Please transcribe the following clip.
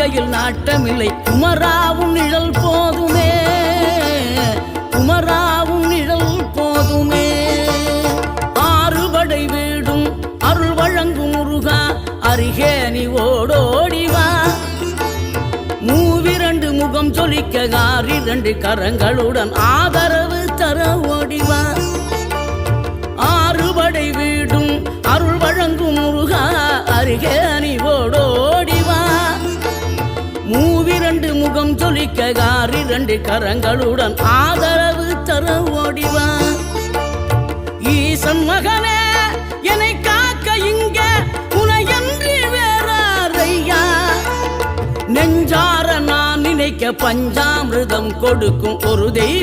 வாழ்க்கையில் நாட்டமில்லை குமராவும் நிழல் போதுமே, குமராவும் நிழல் போதுமே. ஆறுபடை வீடும் அருள் வழங்கும் முருகா அருகே நீ ஓடோடிவா. மூவிரண்டு முகம் சொலிக்க ஆறிரண்டு கரங்களுடன் ஆதரவு தர ஓடிவா. ஆறுபடை வீடும் அருள் வழங்கும் முருகா அருகே நீ ஓடோடிவா. மூவிரண்டு முகம் சொலிக்க ஆறிரண்டு கரங்களுடன் ஆதரவு தர ஓடிவா. ஈசன் மகனே என்னை காக்க இங்க உனையன்றி வேறாரையா. நெஞ்சார நான் நினைக்க பஞ்சாமிர்தம் கொடுக்கும் ஒரு தெய்வம்